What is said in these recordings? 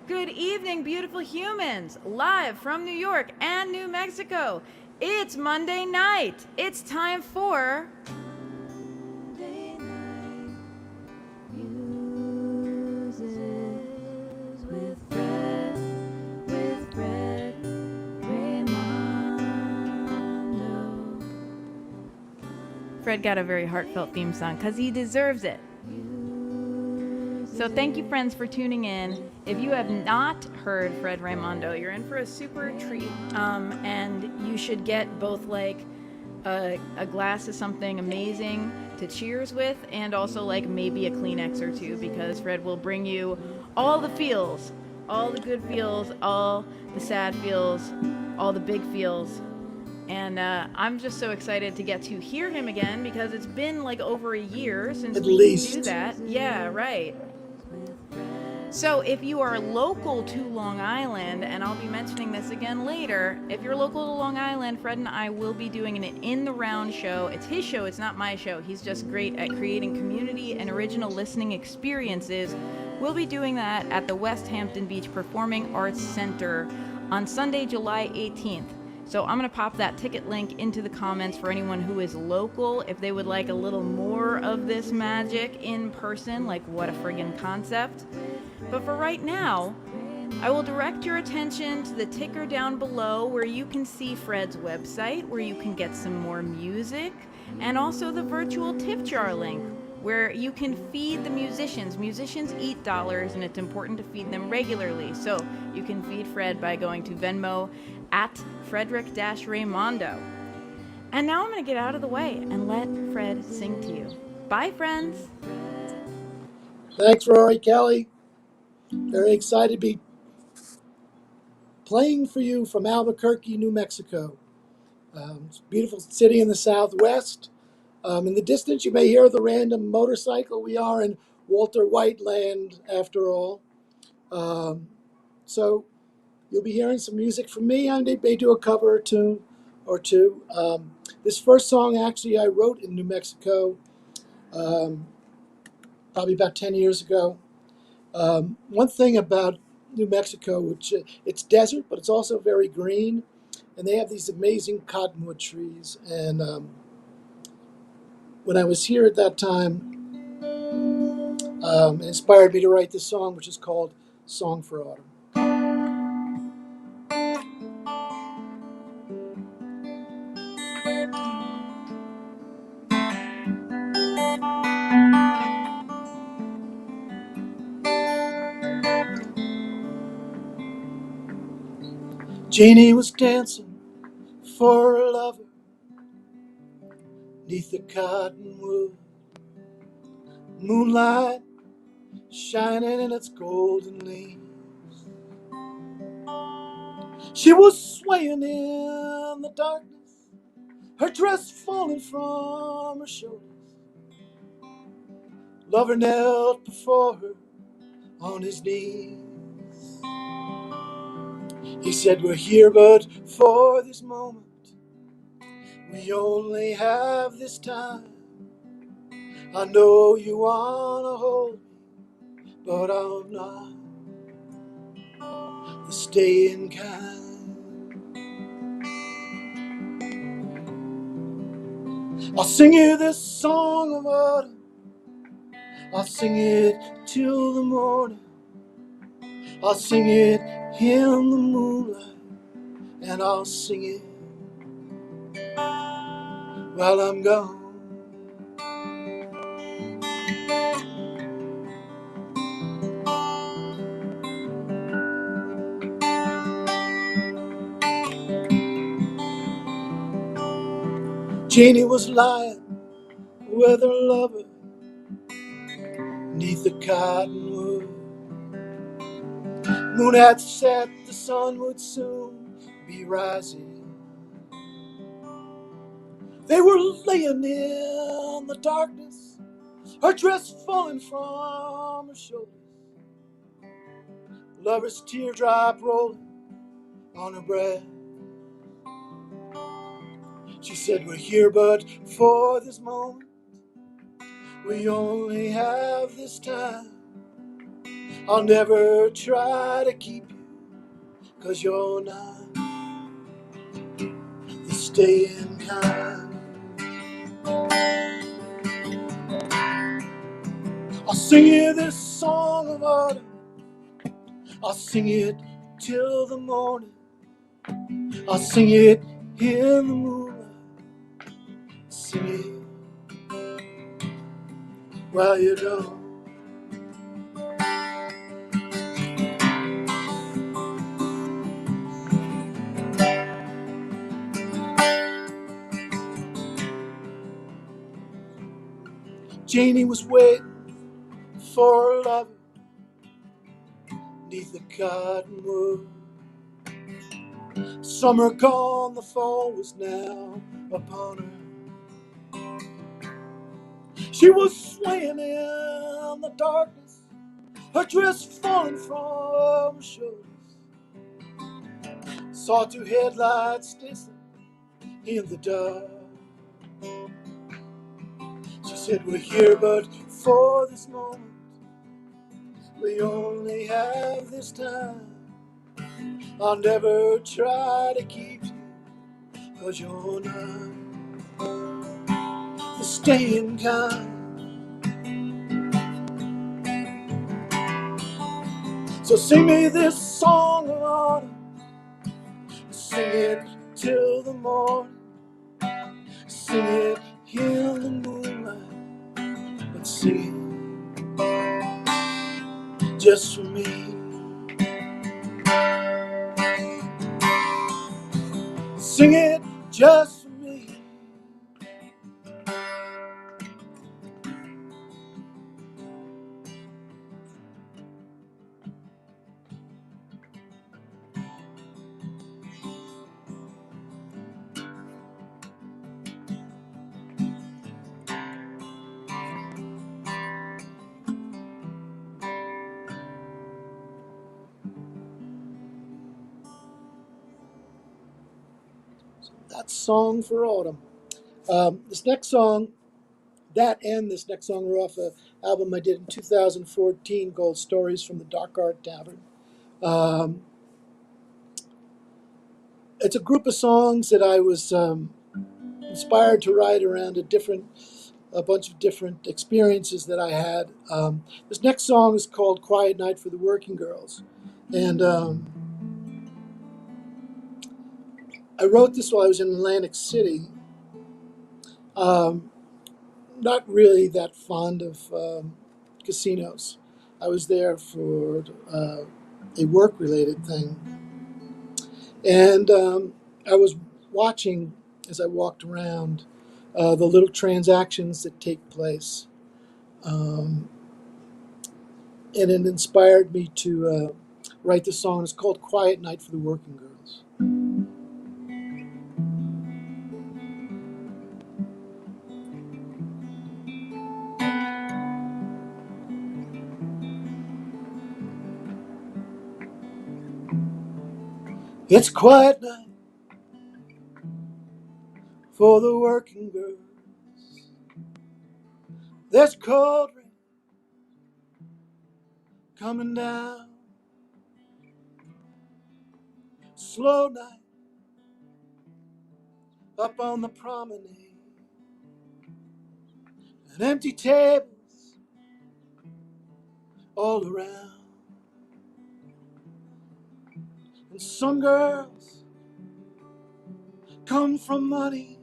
Good evening, beautiful humans, live from New York and New Mexico. It's Monday night. It's time for Monday Night Muses with Fred Raimondo. Fred got a very heartfelt theme song because he deserves it. So thank you, friends, for tuning in. If you have not heard Fred Raimondo, you're in for a super treat. And you should get both like a glass of something amazing to cheers with, and also like maybe a Kleenex or two, because Fred will bring you all the feels, all the good feels, all the sad feels, all the big feels. And I'm just so excited to get to hear him again, because it's been like over a year since At we least. could do that. Yeah, right. So if you are local to Long Island, and I'll be mentioning this again later, if you're local to Long Island, Fred and I will be doing an In the Round show. It's his show, it's not my show. He's just great at creating community and original listening experiences. We'll be doing that at the West Hampton Beach Performing Arts Center on Sunday, July 18th. So I'm going to pop that ticket link into the comments for anyone who is local, if they would like a little more of this magic in person. Like, what a friggin' concept. But for right now, I will direct your attention to the ticker down below, where you can see Fred's website, where you can get some more music, and also the virtual tip jar link, where you can feed the musicians. Musicians eat dollars, and it's important to feed them regularly. So you can feed Fred by going to Venmo at Frederick-Raimondo. And now I'm going to get out of the way and let Fred sing to you. Bye, friends. Thanks, Rory Kelly. Very excited to be playing for you from Albuquerque, New Mexico. It's a beautiful city in the southwest. In the distance, you may hear the random motorcycle. We are in Walter White land, after all. So you'll be hearing some music from me. I may do a cover or two. This first song, actually, I wrote in New Mexico probably about 10 years ago. One thing about New Mexico, which it's desert, but it's also very green, and they have these amazing cottonwood trees. And when I was here at that time, it inspired me to write this song, which is called Song for Autumn. Jeannie was dancing for a lover 'neath the cottonwood, moonlight shining in its golden leaves. She was swaying in the darkness, her dress falling from her shoulders. Lover knelt before her on his knees. He said, "We're here but for this moment. We only have this time. I know you wanna hold me, but I'm not the staying kind. I'll sing you this song of autumn. I'll sing it till the morning. I'll sing it in the moonlight, and I'll sing it while I'm gone." Jeannie was lying with her lover 'neath the cottonwood. Moon had set, the sun would soon be rising. They were laying in the darkness, her dress falling from her shoulders. Lover's teardrop rolling on her breast. She said, "We're here but for this moment. We only have this time. I'll never try to keep you, 'cause you're not the staying kind. I'll sing you this song of autumn. I'll sing it till the morning. I'll sing it in the moonlight. Sing it while you're gone. Janie was waiting for her lover 'neath the cottonwood. Summer gone, the fall was now upon her. She was swaying in the darkness, her dress falling from her shoulders. Saw two headlights dancing in the dark. She said, we're here but for this moment. We only have this time. I'll never try to keep you, 'cause you're not the staying kind. So sing me this song of autumn. Sing it till the morning. Sing it in the moonlight. But sing it just for me. Sing it just for me. That's Song for Autumn. This next song, this next song are off an album I did in 2014 called Stories from the Dark Art Tavern. Um, it's a group of songs that I was inspired to write around a bunch of different experiences that I had. This next song is called Quiet Night for the Working Girls. And I wrote this while I was in Atlantic City. Um, Not really that fond of casinos. I was there for a work-related thing. And I was watching, as I walked around, the little transactions that take place. Um, and it inspired me to write the song. It's called Quiet Night for the Working Girls. It's a quiet night for the working girls. There's cold rain coming down. Slow night up on the promenade. And empty tables all around. And some girls come from money.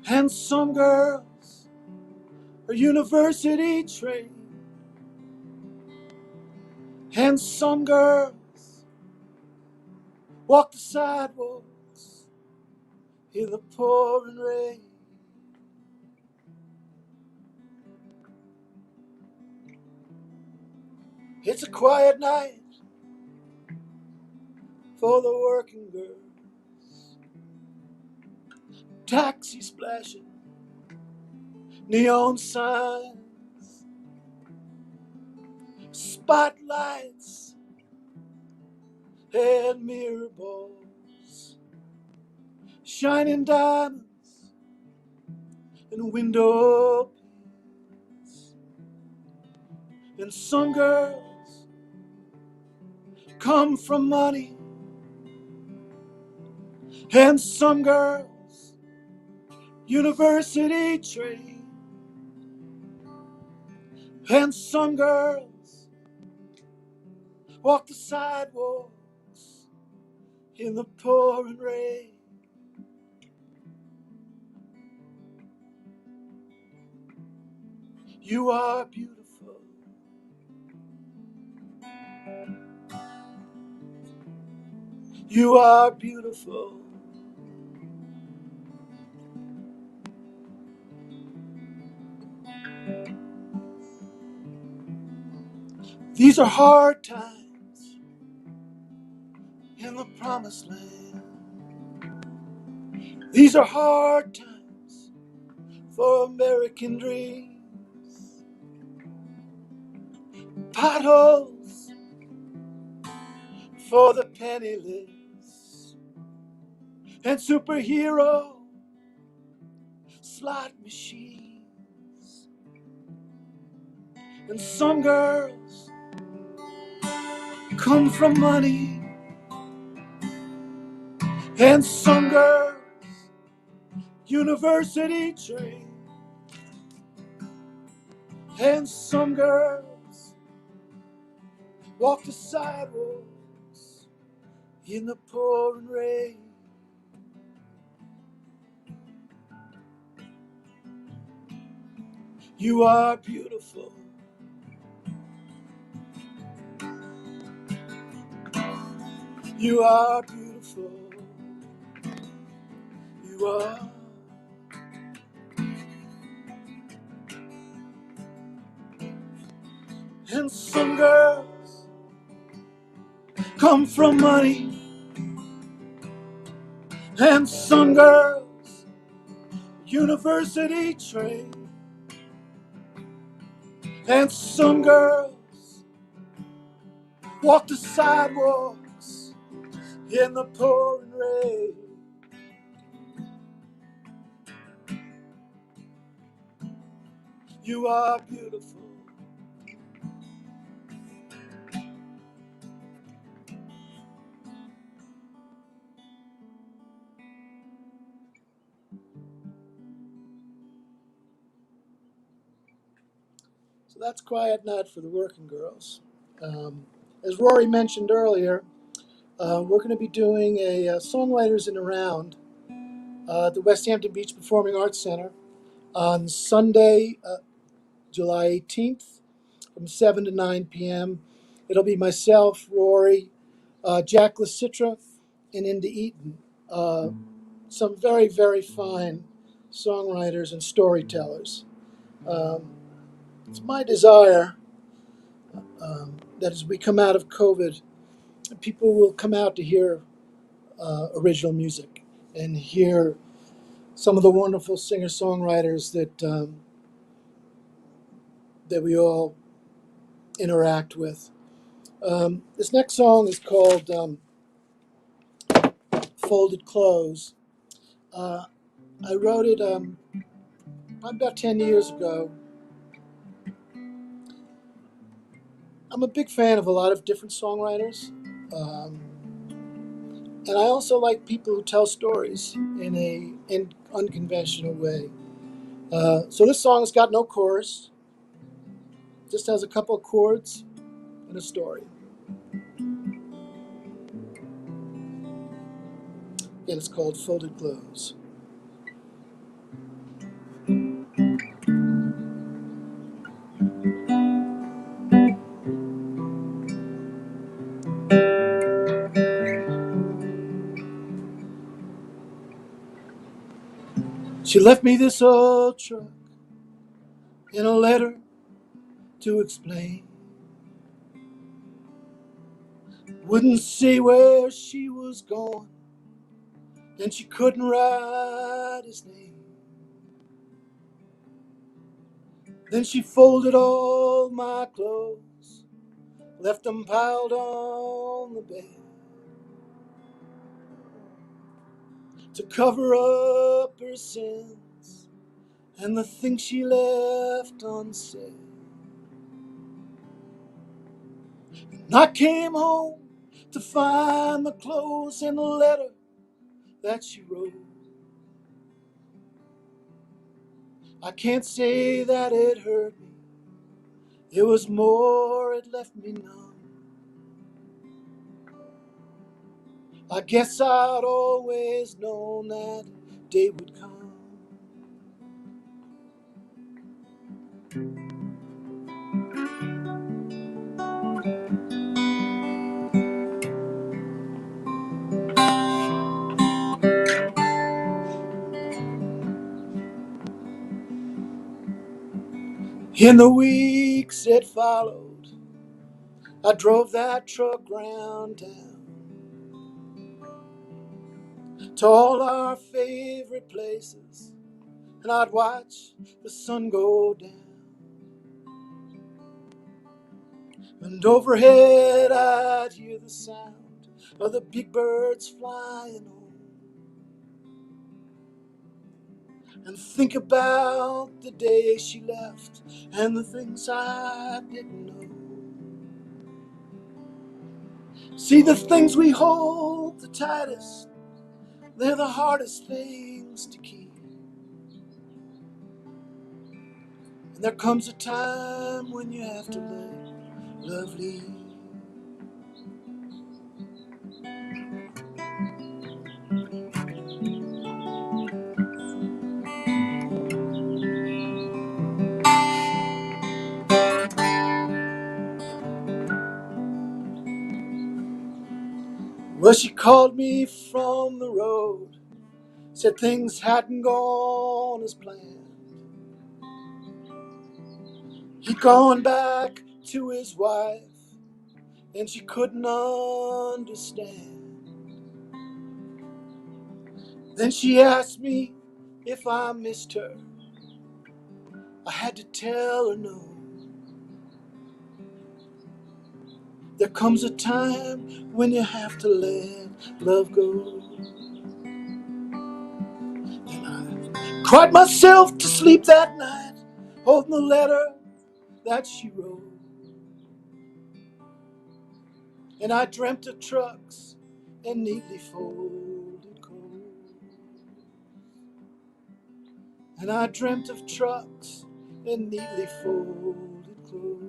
And some girls are university trained. And some girls walk the sidewalks in the pouring rain. It's a quiet night for the working girls. Taxi splashing, neon signs, spotlights and mirror balls, shining diamonds in window panes. And some girls come from money, and some girls university trained, and some girls walk the sidewalks in the pouring rain. You are beautiful. You are beautiful. These are hard times in the promised land. These are hard times for American dreams. Potholes for the penniless, and superhero slot machines. And some girls come from money, and some girls university trained, and some girls walk the sidewalks in the pouring rain. You are beautiful. You are beautiful. You are. And some girls come from money, and some girls university trained, and some girls walk the sidewalks in the pouring rain. You are beautiful. So that's Quiet Night for the Working Girls. As Rory mentioned earlier, we're going to be doing a Songwriters in a Round at the West Hampton Beach Performing Arts Center on Sunday, July 18th from 7 to 9 p.m. It'll be myself, Rory, Jack LaCitra, and Inda Eaton. Some very, very fine songwriters and storytellers. Um, it's my desire that as we come out of COVID, people will come out to hear original music and hear some of the wonderful singer-songwriters that we all interact with. This next song is called Folded Clothes. I wrote it about 10 years ago. I'm a big fan of a lot of different songwriters. Um, and I also like people who tell stories in an unconventional way. So this song's got no chorus, just has a couple of chords and a story. And it's called Folded Clothes. She left me this old truck in a letter to explain. Wouldn't say where she was going, and she couldn't write his name. Then she folded all my clothes, left them piled on the bed to cover up her sins and the things she left unsaid. And I came home to find the clothes and the letter that she wrote. I can't say that it hurt me. It was more, it left me numb. I guess I'd always known that day would come. In the weeks that followed, I drove that truck round town to all our favorite places, and I'd watch the sun go down. And overhead I'd hear the sound of the big birds flying home, and think about the day she left and the things I didn't know. See, the things we hold the tightest, they're the hardest things to keep. And there comes a time when you have to let love lead. Well, she called me from the road, said things hadn't gone as planned. He'd gone back to his wife, and she couldn't understand. Then she asked me if I missed her. I had to tell her no. There comes a time when you have to let love go. And I cried myself to sleep that night, holding the letter that she wrote. And I dreamt of trucks and neatly folded coats. And I dreamt of trucks and neatly folded clothes.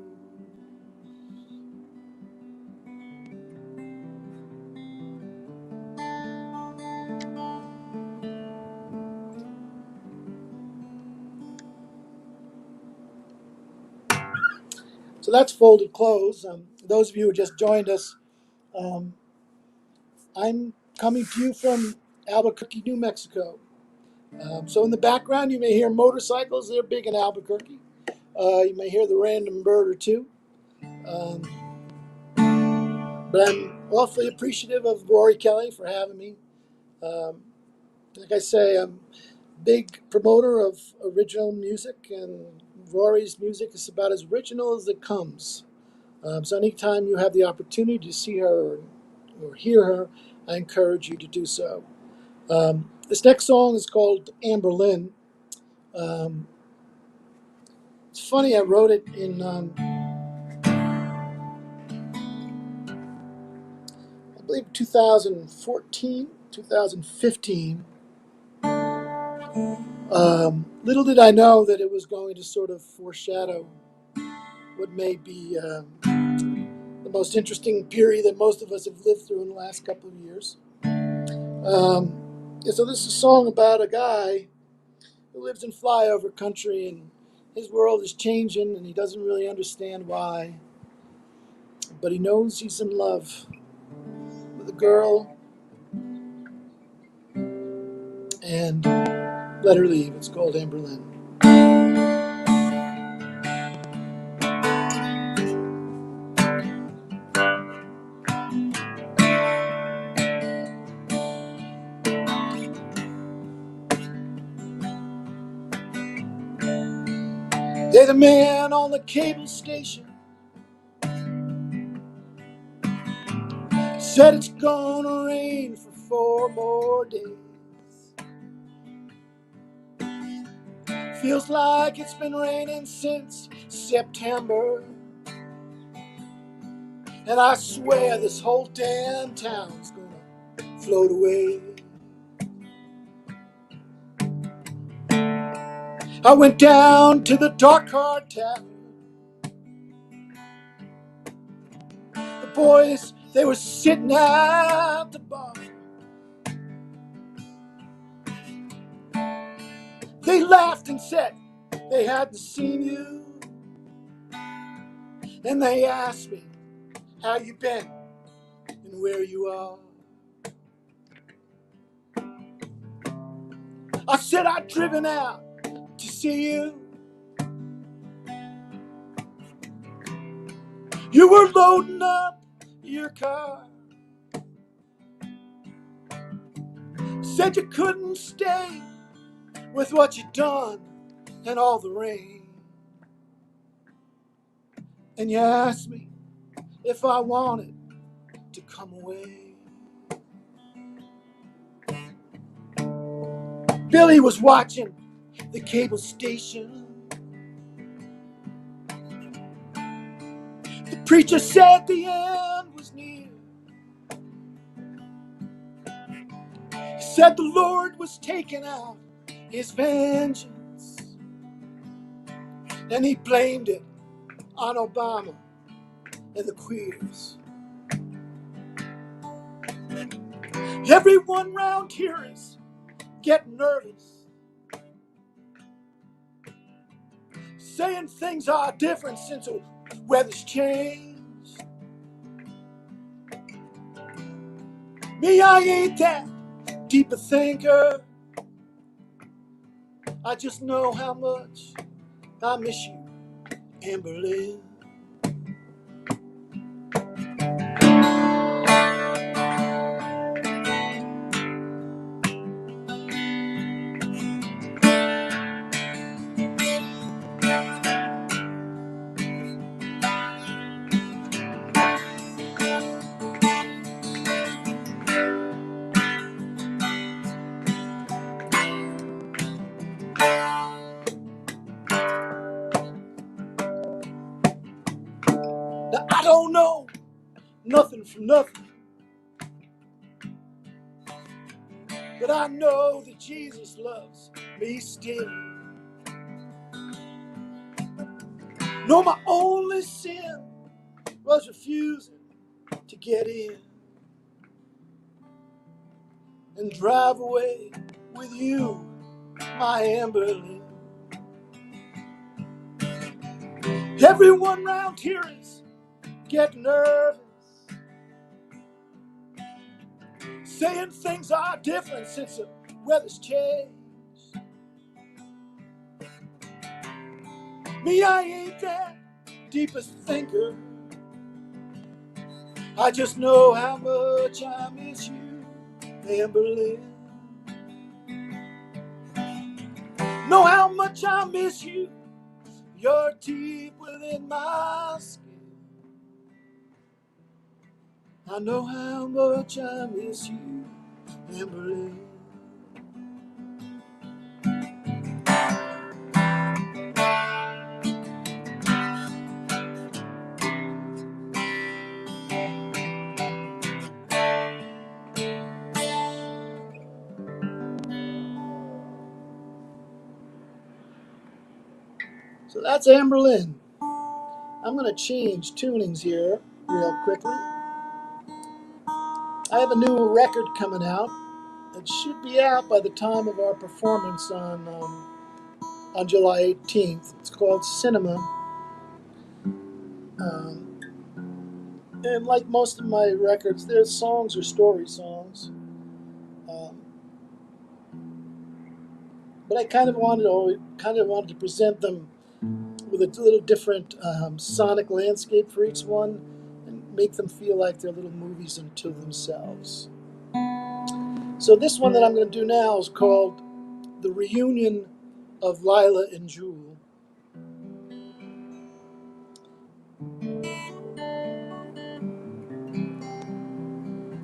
So that's Folded Clothes. Those of you who just joined us, um, I'm coming to you from Albuquerque, New Mexico. So in the background, you may hear motorcycles. They're big in Albuquerque. You may hear the random bird or two. Um, but I'm awfully appreciative of Rory Kelly for having me. Um, like I say, I'm a big promoter of original music, and Rory's music is about as original as it comes. So anytime you have the opportunity to see her or hear her, I encourage you to do so. This next song is called Amberlynn. Um, it's funny, I wrote it in, I believe, 2014, 2015. Little did I know that it was going to sort of foreshadow what may be the most interesting period that most of us have lived through in the last couple of years. And so this is a song about a guy who lives in flyover country, and his world is changing, and he doesn't really understand why. But he knows he's in love with a girl, and let her leave. It's called Amberlynn. They're the man on the cable station. Said it's gonna rain for 4 more days. Feels like it's been raining since September. And I swear this whole damn town's gonna float away. I went down to the Dark Hard Tavern. The boys, they were sitting at the bar. They laughed and said they hadn't seen you. And they asked me how you been and where you are. I said I'd driven out to see you. You were loading up your car. Said you couldn't stay with what you'd done and all the rain. And you asked me if I wanted to come away. Billy was watching the cable station. The preacher said the end was near. He said the Lord was taking out his vengeance, and he blamed it on Obama and the queers. Everyone round here is getting nervous, saying things are different since the weather's changed. Me, I ain't that deep a thinker. I just know how much I miss you, Amberlynn. Now, I don't know nothing from nothing, but I know that Jesus loves me still. No, my only sin was refusing to get in and drive away with you, my Amberlynn. Everyone round here is getting nervous, saying things are different since the weather's changed. Me, I ain't that deepest thinker. I just know how much I miss you, Amberlynn. Know how much I miss you. You're deep within my skin. I know how much I miss you, Amberlynn. So that's Amberlynn. I'm going to change tunings here real quickly. I have a new record coming out. It should be out by the time of our performance on July 18th. It's called Cinema. Um, and like most of my records, their songs are story songs. Um, but I kind of wanted to present them with a little different sonic landscape for each one, and make them feel like they're little movies unto themselves. So this one that I'm going to do now is called The Reunion of Lila and Jewel.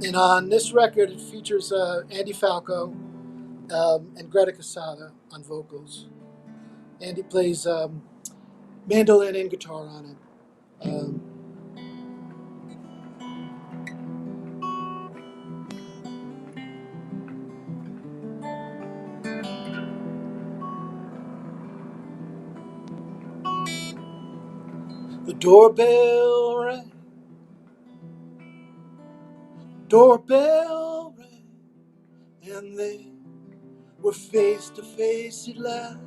And on this record, it features Andy Falco and Greta Casada on vocals. Andy plays mandolin and guitar on it. doorbell rang, doorbell rang, and they were face to face at last.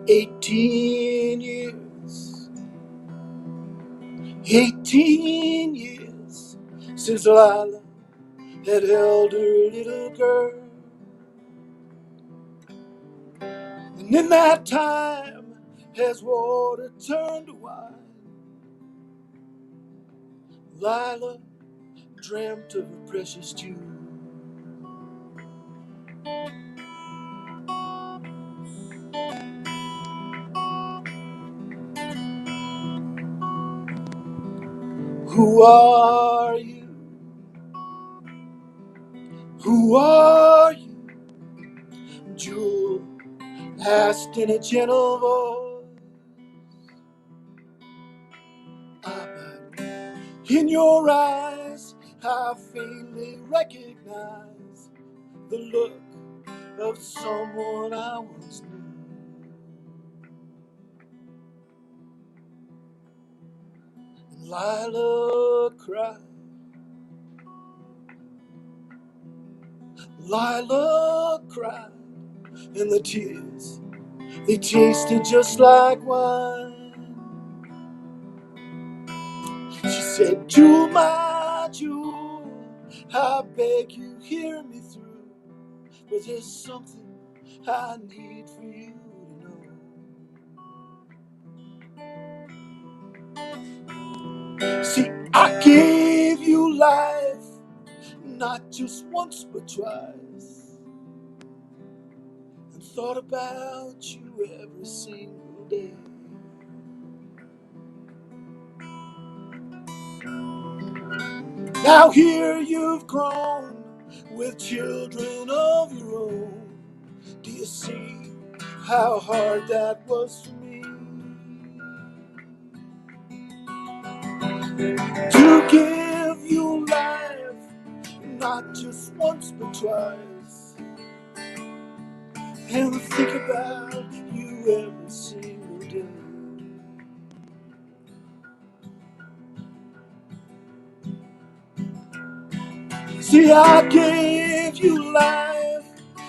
18 years, 18 years since Lila had held her little girl. And in that time, as water turned to wine, Lila dreamt of her precious jewel. Who are you? Who are you? Jewel asked in a gentle voice. But in your eyes, I faintly recognize the look of someone I once knew. And Lila cried. Lila cried, and the tears, they tasted just like wine. She said, Jewel, my jewel, I beg you, hear me through, but there's something I need for you to know. See, I gave you life, not just once but twice, and thought about you every single day. Now here you've grown with children of your own. Do you see how hard that was for me? To give you life, not just once but twice, and think about you every single day. See, I gave you life,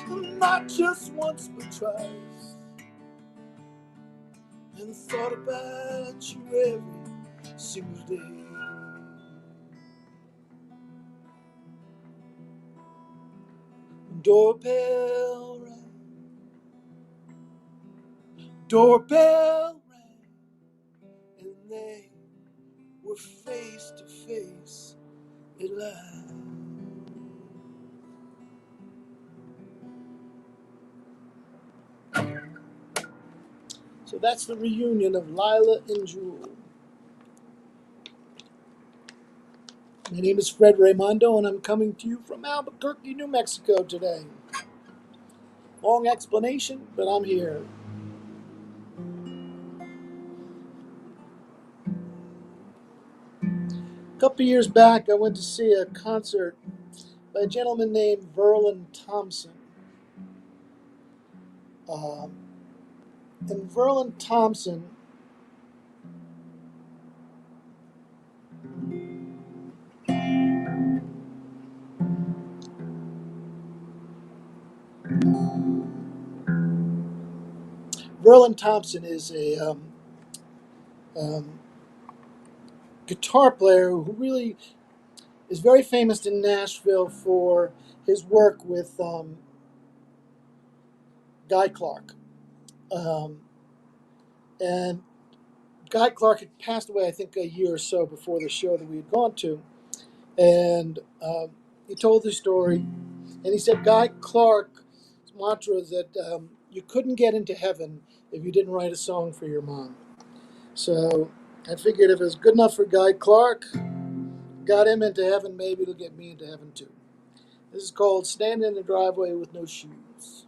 not just once but twice, and thought about you every single day. Doorbell rang, doorbell rang, and they were face to face at last. So that's the reunion of Lila and Jewel. My name is Fred Raimondo, and I'm coming to you from Albuquerque, New Mexico today. Long explanation, but I'm here. A couple years back, I went to see a concert by a gentleman named Verlin Thompson. And Verlin Thompson is a um, guitar player who really is very famous in Nashville for his work with Guy Clark. And Guy Clark had passed away, I think, a year or so before the show that we had gone to. And he told the story, and he said Guy Clark's mantra is that you couldn't get into heaven if you didn't write a song for your mom. So I figured if it was good enough for Guy Clark, got him into heaven, maybe it'll get me into heaven too. This is called Standing in the Driveway with No Shoes.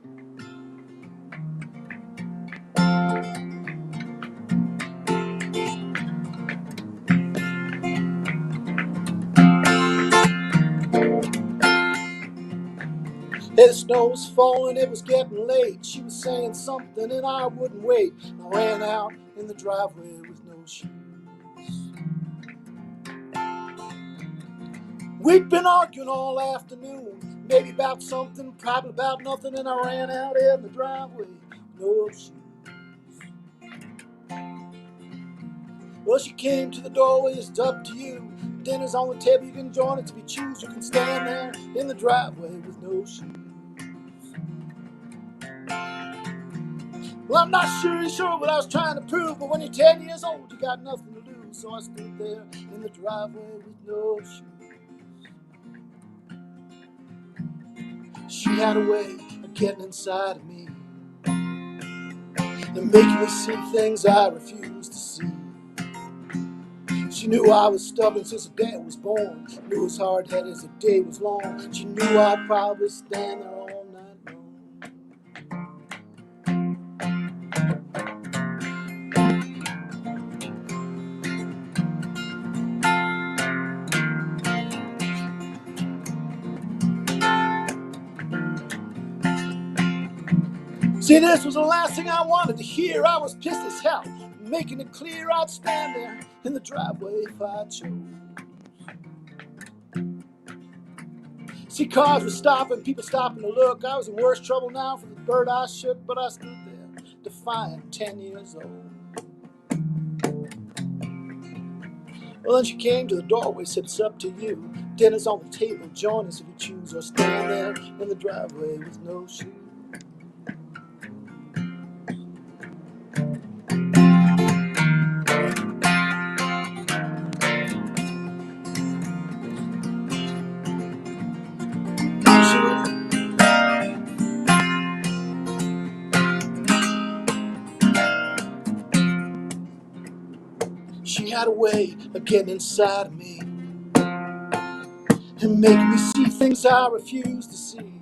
The snow was falling, it was getting late. She was saying something and I wouldn't wait. I ran out in the driveway with no shoes. We'd been arguing all afternoon, maybe about something, probably about nothing, and I ran out in the driveway with no shoes. Well, she came to the doorway, it's up to you. Dinner's on the table, you can join it if you choose. You can stand there in the driveway with no shoes. Well, I'm not sure what I was trying to prove, but when you're 10 years old, you got nothing to lose. So I stood there in the driveway with no shoes. She had a way of getting inside of me and making me see things I refused to see. She knew I was stubborn since the day I was born. Knew as hard-headed as the day was long. She knew I'd probably stand there all night long. See, this was the last thing I wanted to hear. I was pissed as hell, making it clear I'd stand there in the driveway if I chose. See, cars were stopping, people stopping to look. I was in worse trouble now for the bird I shook, but I stood there, defiant, 10 years old. Well, then she came to the doorway, said, it's up to you. Dinner's on the table, join us if you choose, or stand there in the driveway with no shoes. She had a way of getting inside of me and making me see things I refused to see.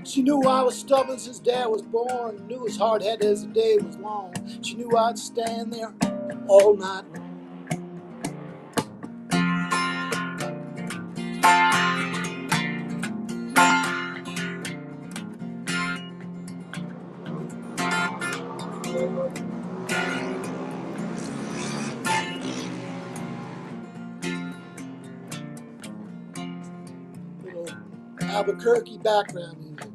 She knew I was stubborn since Dad was born, knew as hard-headed as the day was long. She knew I'd stand there all night long. Little Albuquerque background music.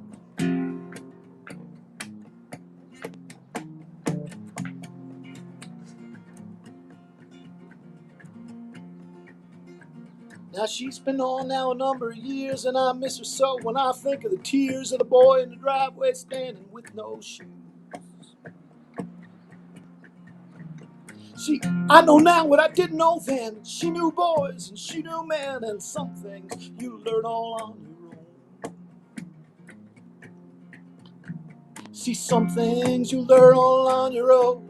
Now she's been on now a number of years, and I miss her so when I think of the tears of the boy in the driveway standing with no shoes. See, I know now what I didn't know then. She knew boys and she knew men, and some things you learn all on your own. See, some things you learn all on your own.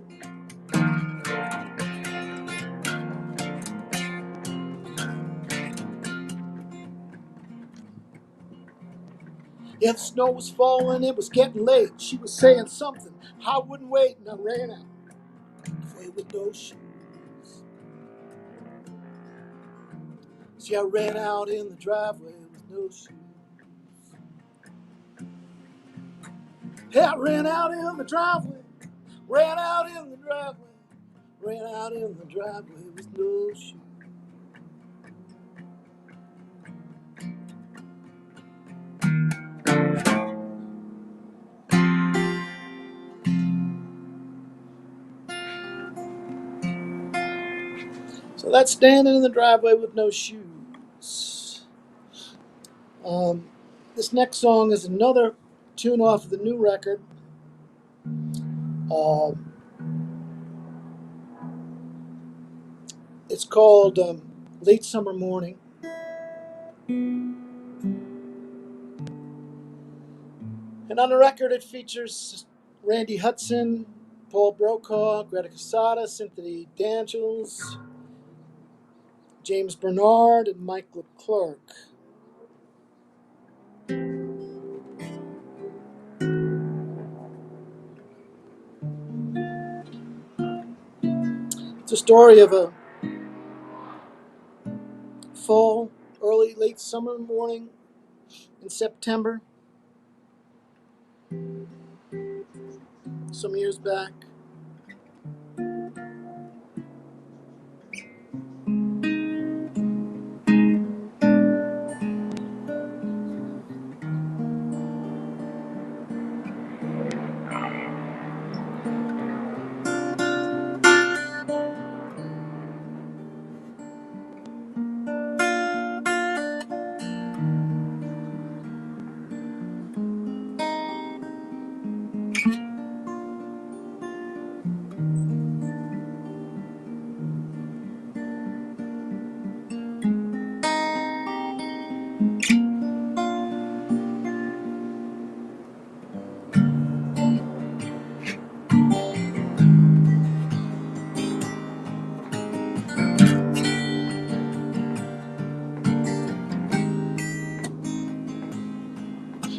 Yeah, the snow was falling, it was getting late. She was saying something, I wouldn't wait, and I ran out with no shoes. See, I ran out in the driveway with no shoes. Yeah, I ran out in the driveway, ran out in the driveway, ran out in the driveway with no shoes. So that's standing in the driveway with no shoes. This next song is another tune off of the new record. It's called Late Summer Morning. And on the record it features Randy Hudson, Paul Brokaw, Greta Casada, Cynthia D'Angels, James Bernard, and Mike LeClerc. It's a story of a fall, early, late summer morning in September, some years back.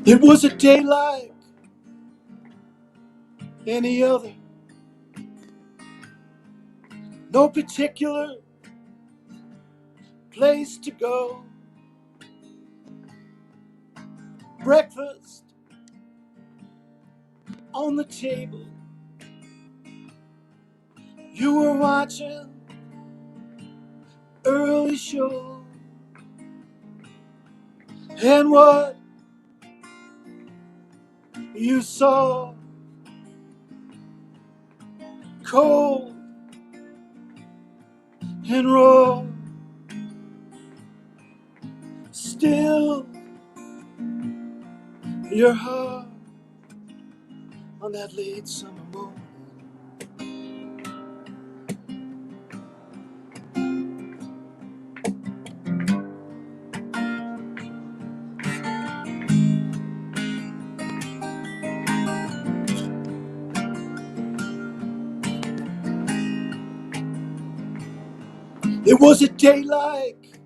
It was a day like any other. No particular place to go. Breakfast on the table. You were watching early show. And what you saw, cold and raw, still your heart on that late summer morning. It was a day like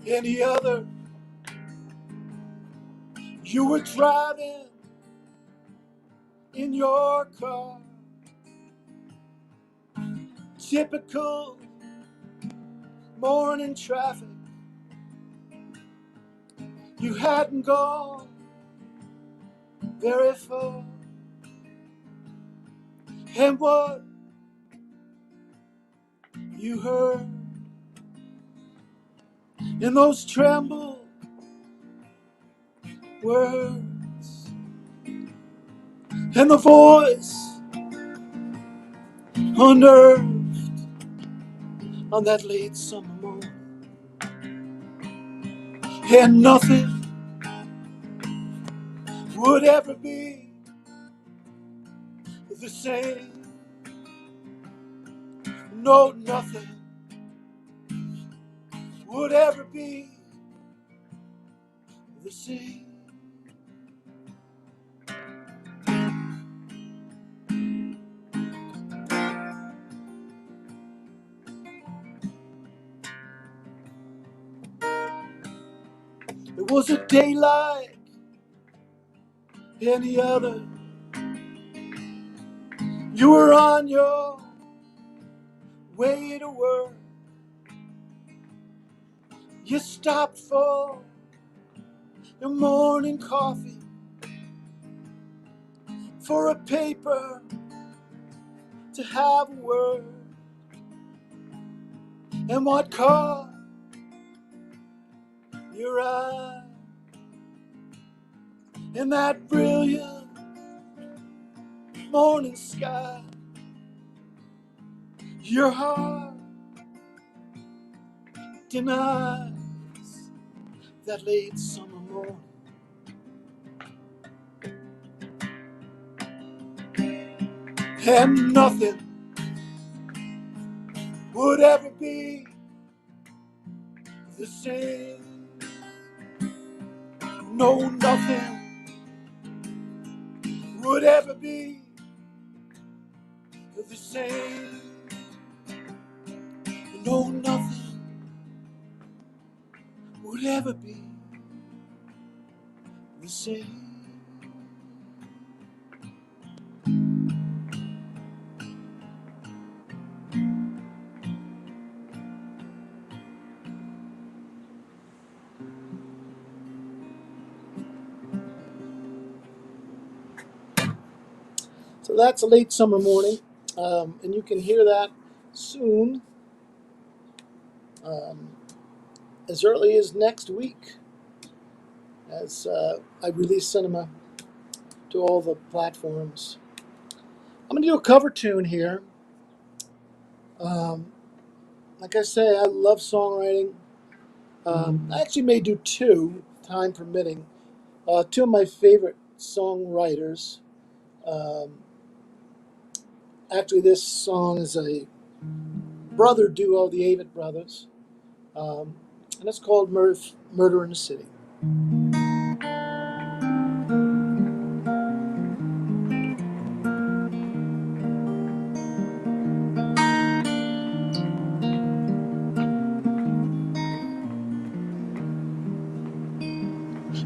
any other. You were driving in your car. Typical morning traffic. You hadn't gone very far. And what you heard in those trembled words, and the voice unnerved on that late summer morning. And nothing would ever be the same. No, nothing would ever be the same. It was a day like any other. You were on your way to work. You stopped for your morning coffee, for a paper to have a word. And what caught your eye in that brilliant morning sky? Your heart denies that late summer morning. And nothing would ever be the same. No, nothing would ever be the same. No, nothing would ever be the same. So that's a late summer morning, and you can hear that soon, um, as early as next week, as I release cinema to all the platforms. I'm going to do a cover tune here. Um, like I say, I love songwriting. I actually may do two, time permitting. Two of my favorite songwriters. Um, Actually, this song is a brother duo, the Avett Brothers, and it's called Murder in the City.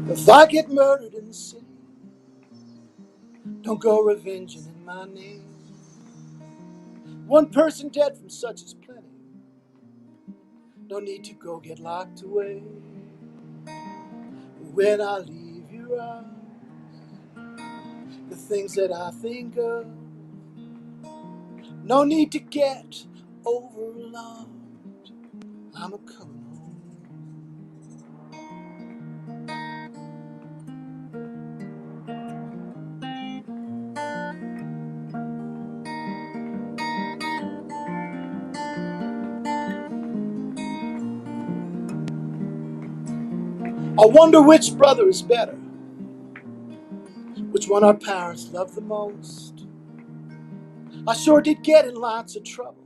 If I get murdered in the city, don't go revenging in my name. One person dead from such is plenty. No need to go get locked away. When I leave your eyes, the things that I think of, no need to get overwhelmed. I'm a coming home. I wonder which brother is better, which one our parents love the most. I sure did get in lots of trouble.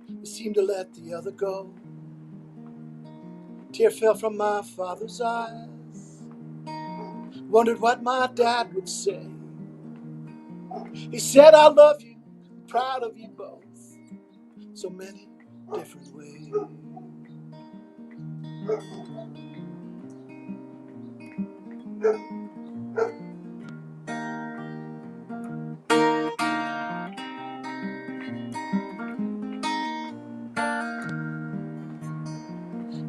I seemed to let the other go. Tear fell from my father's eyes. Wondered what my dad would say. He said, I love you, proud of you both. So many different ways.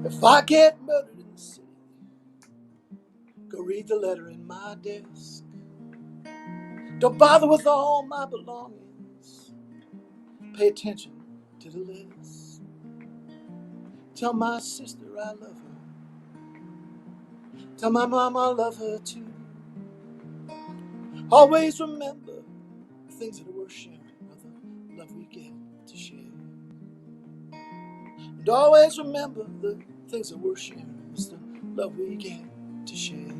If I get murdered in the city, go read the letter in my desk. Don't bother with all my belongings. Pay attention to the list. Tell my sister I love her. Tell my mom I love her too. Always remember the things that are worth sharing, the love we get to share. And always remember the things that are worth sharing is the love we get to share.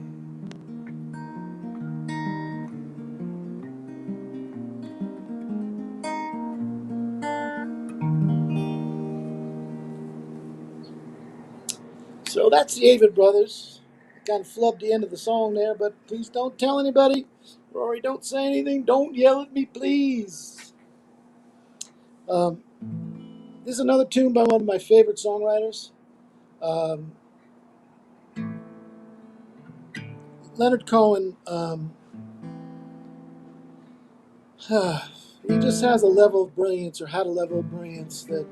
So that's the Avett Brothers. I kind of flubbed the end of the song there, but please don't tell anybody. Rory, don't say anything. Don't yell at me, please. Um, this is another tune by one of my favorite songwriters. Um, Leonard Cohen. He just has a level of brilliance, or had a level of brilliance, that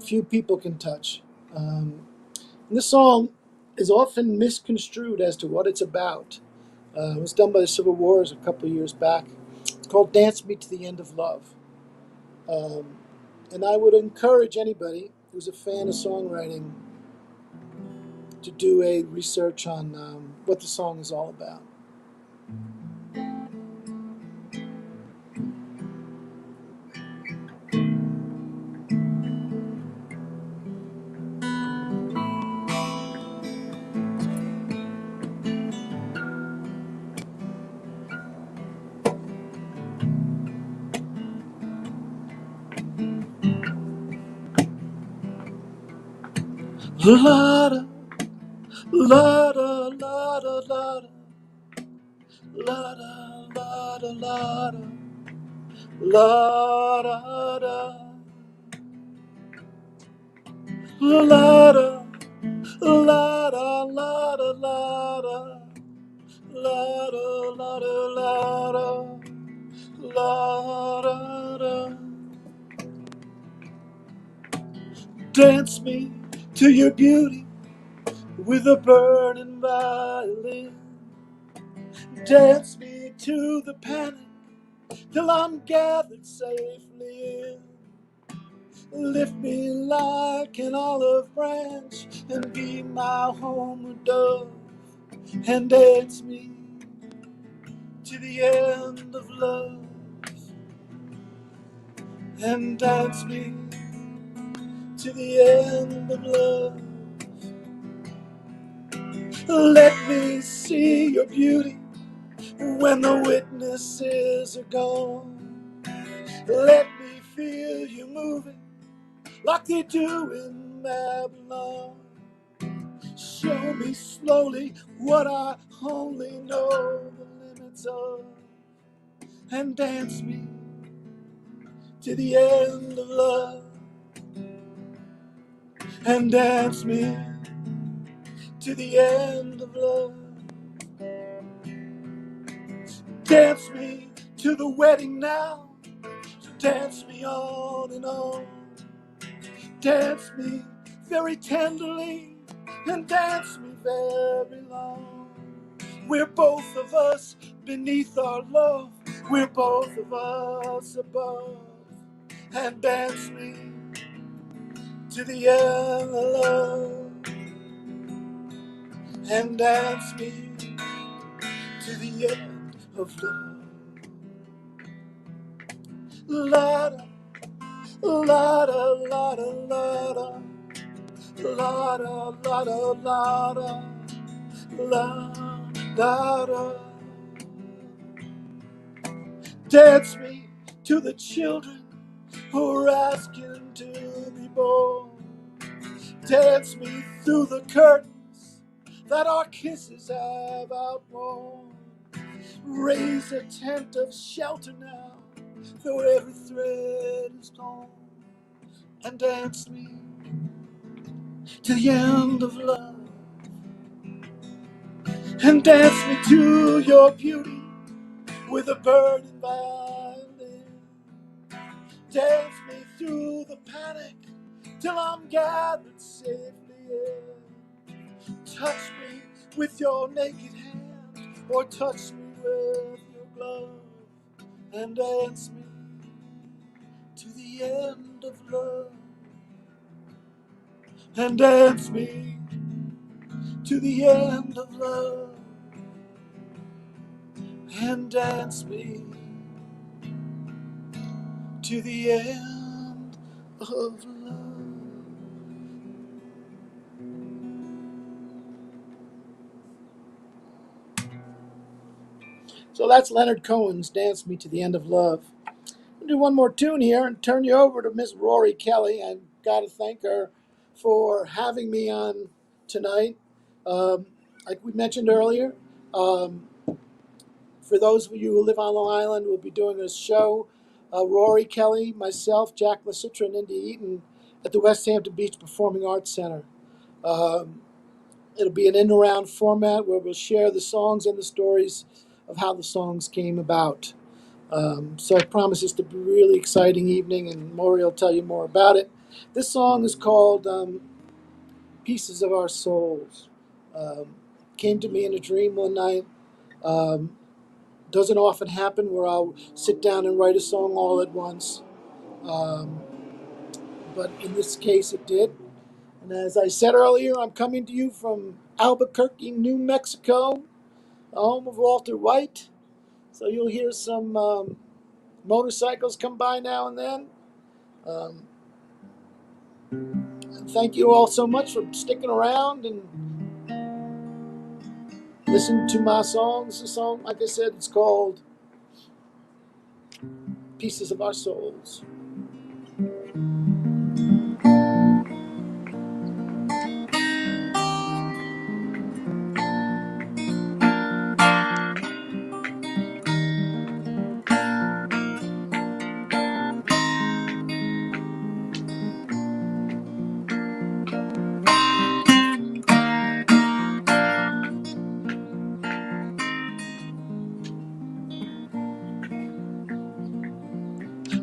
few people can touch. And this song is often misconstrued as to what it's about. It was done by the Civil Wars a couple of years back. It's called Dance Me to the End of Love. Um, and I would encourage anybody who's a fan of songwriting to do a research on what the song is all about. La da la da la da la da la da la da la da la da da la da la da la da la da la da la da la da la da da. Dance me to your beauty with a burning violin. Dance me to the panic till I'm gathered safely in. Lift me like an olive branch and be my homeward dove, and dance me to the end of love, and dance me to the end of love. Let me see your beauty when the witnesses are gone. Let me feel you moving like they do in Babylon. Show me slowly what I only know the limits of, and dance me to the end of love, and dance me to the end of love. Dance me to the wedding now, dance me on and on. Dance me very tenderly and dance me very long. We're both of us beneath our love, we're both of us above, and dance me to the end of love, and dance me to the end of love. La da, la da, la da, la da, la da, la da, la da, la da da. Dance me to the children who are asking to be born. Dance me through the curtains that our kisses have outworn. Raise a tent of shelter now, though every thread is torn, and dance me to the end of love, and dance me to your beauty with a burning violin. Dance me through the panic till I'm gathered safely in. Touch me with your naked hand, or touch me with your glove, and dance me to the end of love, and dance me to the end of love, and dance me to the end of love. So that's Leonard Cohen's Dance Me to the End of Love. I'll do one more tune here and turn you over to Miss Rory Kelly. I've got to thank her for having me on tonight. Like we mentioned earlier, for those of you who live on Long Island, we'll be doing a show. Rory Kelly, myself, Jack LaCitra, and Indy Eaton at the West Hampton Beach Performing Arts Center. It'll be an in-around format where we'll share the songs and the stories of how the songs came about. So I promise this to be a really exciting evening, and Maury will tell you more about it. This song is called Pieces of Our Souls. Came to me in a dream one night. Doesn't often happen where I'll sit down and write a song all at once. But in this case it did. And as I said earlier, I'm coming to you from Albuquerque, New Mexico, the home of Walter White. So you'll hear some motorcycles come by now and then. And thank you all so much for sticking around and listening to my songs. The song, like I said, it's called Pieces of Our Souls.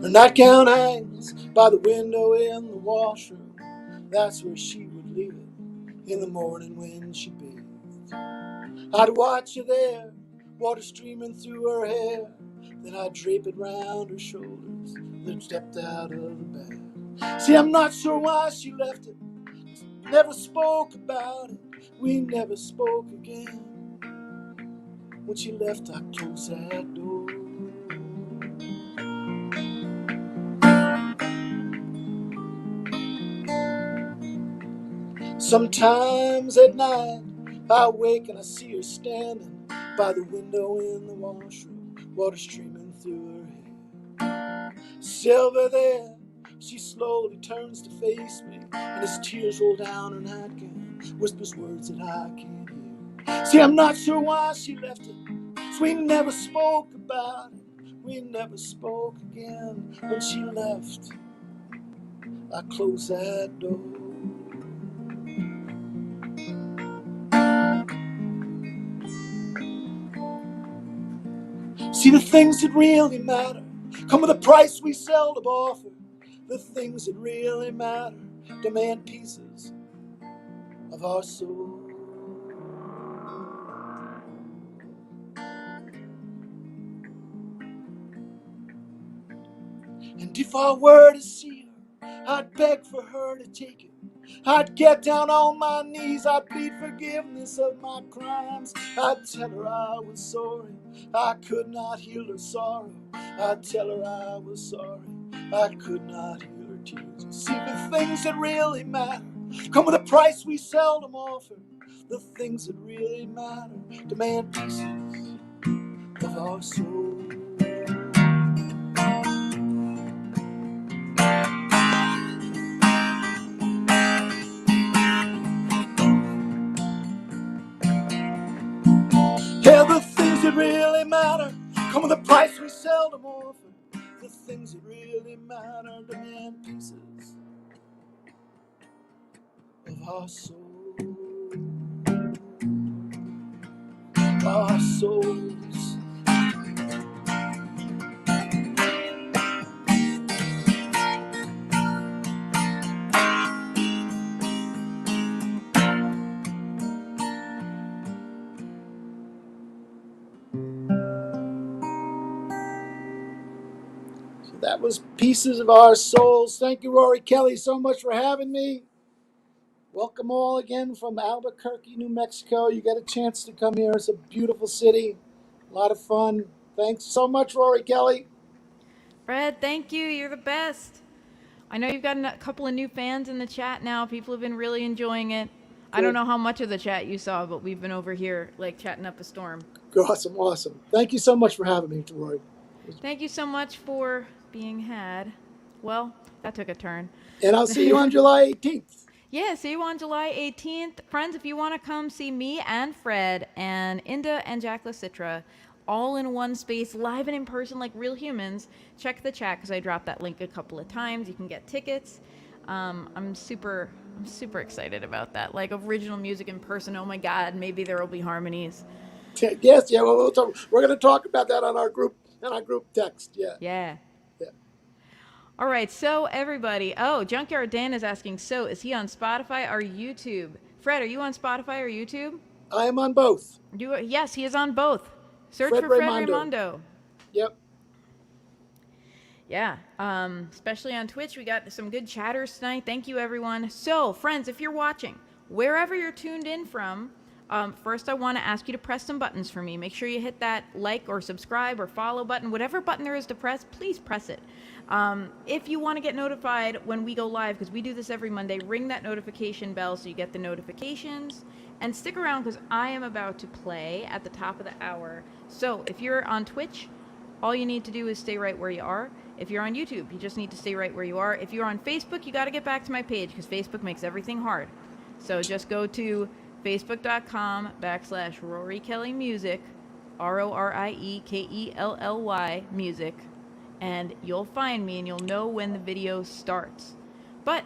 Her nightgown hangs by the window in the washroom. That's where she would leave it in the morning when she bathed. I'd watch her there water streaming through her hair. Then I drape it round her shoulders, then stepped out of the bed. See, I'm not sure why she left it, never spoke about it. We never spoke again. When she left, I closed that door. Sometimes at night, I wake and I see her standing by the window in the washroom, water streaming through her hair. Silver there, she slowly turns to face me, and as tears roll down her nightgown, whispers words that I can't hear. See, I'm not sure why she left it, so we never spoke about it. We never spoke again. When she left, I closed that door. See, the things that really matter come with a price we seldom offer. The things that really matter demand pieces of our soul. And if I were to see her, I'd beg for her to take it. I'd get down on my knees, I'd plead forgiveness of my crimes. I'd tell her I was sorry, I could not heal her sorrow. I'd tell her I was sorry, I could not heal her tears. See, the things that really matter come with a price we seldom offer. The things that really matter demand pieces of our soul. Yeah, the things that really matter come with a price we seldom offer. The things that really matter demand pieces of our soul. Our souls. So that was Pieces of Our Souls. Thank you, Rory Kelly, so much for having me. Welcome all again from Albuquerque, New Mexico. You get a chance to come here. It's a beautiful city. A lot of fun. Thanks so much, Rory Kelly. Fred, thank you. You're the best. I know you've got a couple of new fans in the chat now. People have been really enjoying it. I don't know how much of the chat you saw, but we've been over here like chatting up a storm. Awesome, awesome. Thank you so much for having me, Rory. Thank you so much for being had. Well, that took a turn. And I'll see you on July 18th. Yeah, see you on July 18th. Friends, if you want to come see me and Fred and Inda and Jack LaCitra all in one space, live and in person like real humans, check the chat because I dropped that link a couple of times. You can get tickets. I'm super excited about that. Like original music in person. Oh my God, maybe there will be harmonies. Yes, yeah. Well, we're going to talk about that on our group text. Yeah. Yeah. All right, so everybody. Oh, Junkyard Dan is asking, so is he on Spotify or YouTube? Fred, are you on Spotify or YouTube? I am on both. Yes, he is on both. Search Fred for Fred Raimondo. Raimondo. Yep. Yeah, especially on Twitch. We got some good chatters tonight. Thank you, everyone. So, friends, if you're watching, wherever you're tuned in from, first I want to ask you to press some buttons for me. Make sure you hit that like or subscribe or follow button. Whatever button there is to press, please press it. If you want to get notified when we go live, because we do this every Monday, ring that notification bell so you get the notifications. And stick around because I am about to play at the top of the hour. So, if you're on Twitch, all you need to do is stay right where you are. If you're on YouTube, you just need to stay right where you are. If you're on Facebook, you got to get back to my page because Facebook makes everything hard. So just go to facebook.com/Rory Kelly Music, RORIEKELLY Music, and you'll find me and you'll know when the video starts. But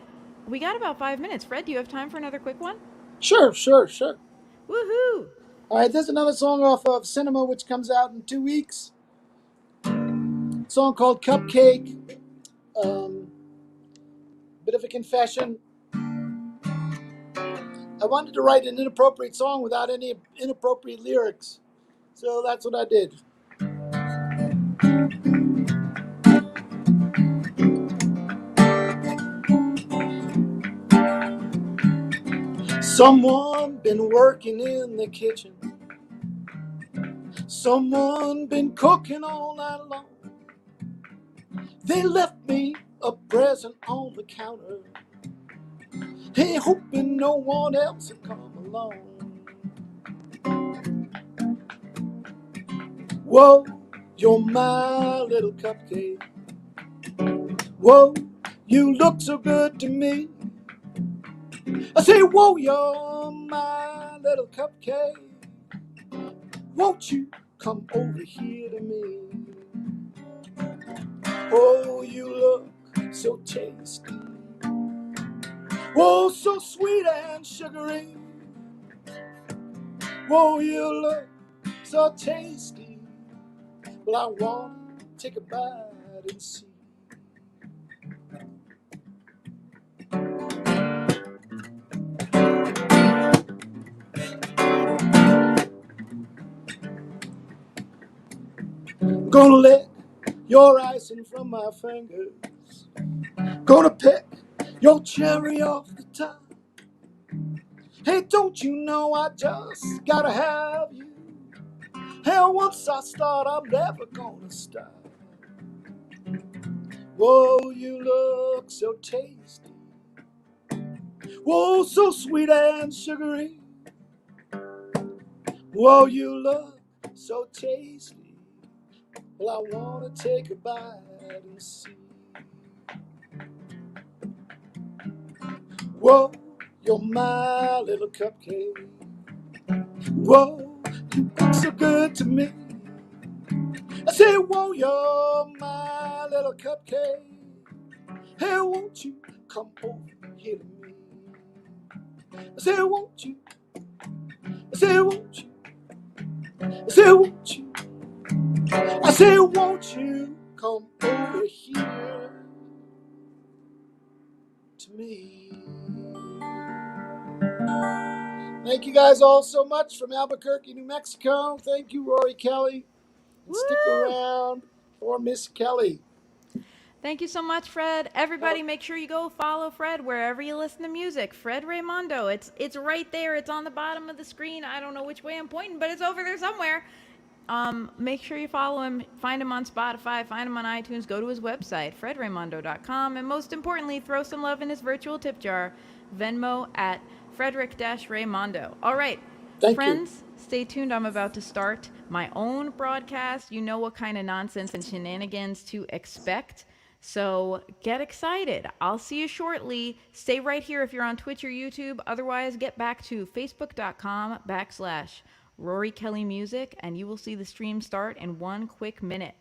we got about 5 minutes. Fred, do you have time for another quick one? Sure. Woohoo! All right, there's another song off of Cinema, which comes out in 2 weeks. A song called Cupcake. Bit of a confession. I wanted to write an inappropriate song without any inappropriate lyrics. So that's what I did. Someone been working in the kitchen. Someone been cooking all night long. They left me a present on the counter. Hey, hoping no one else will come along. Whoa, you're my little cupcake. Whoa, you look so good to me. I say, whoa, you're my little cupcake. Won't you come over here to me? Oh, you look so tasty. Whoa, so sweet and sugary. Whoa, you look so tasty. Well, I want to take a bite and see. Gonna lick your icing from my fingers. Gonna pick your cherry off the top. Hey, don't you know I just gotta have you? Hell, once I start, I'm never gonna stop. Whoa, you look so tasty. Whoa, so sweet and sugary. Whoa, you look so tasty. Well, I wanna take a bite and see. Whoa, you're my little cupcake. Whoa, you look so good to me. I say, whoa, you're my little cupcake. Hey, won't you come over here to me? I say, won't you? I say, won't you? I say, won't you? I say, won't you come over here to me? Thank you guys all so much from Albuquerque, New Mexico. Thank you, Rory Kelly. And stick around for Miss Kelly. Thank you so much, Fred. Everybody, make sure you go follow Fred wherever you listen to music. Fred Raimondo. It's right there. It's on the bottom of the screen. I don't know which way I'm pointing, but it's over there somewhere. Make sure you follow him. Find him on Spotify. Find him on iTunes. Go to his website, fredraimondo.com. And most importantly, throw some love in his virtual tip jar, Venmo at Frederick-Raimondo. All right. Friends, stay tuned. I'm about to start my own broadcast. You know what kind of nonsense and shenanigans to expect. So get excited. I'll see you shortly. Stay right here if you're on Twitch or YouTube. Otherwise, get back to facebook.com/Rory Kelly Music, and you will see the stream start in 1 quick minute.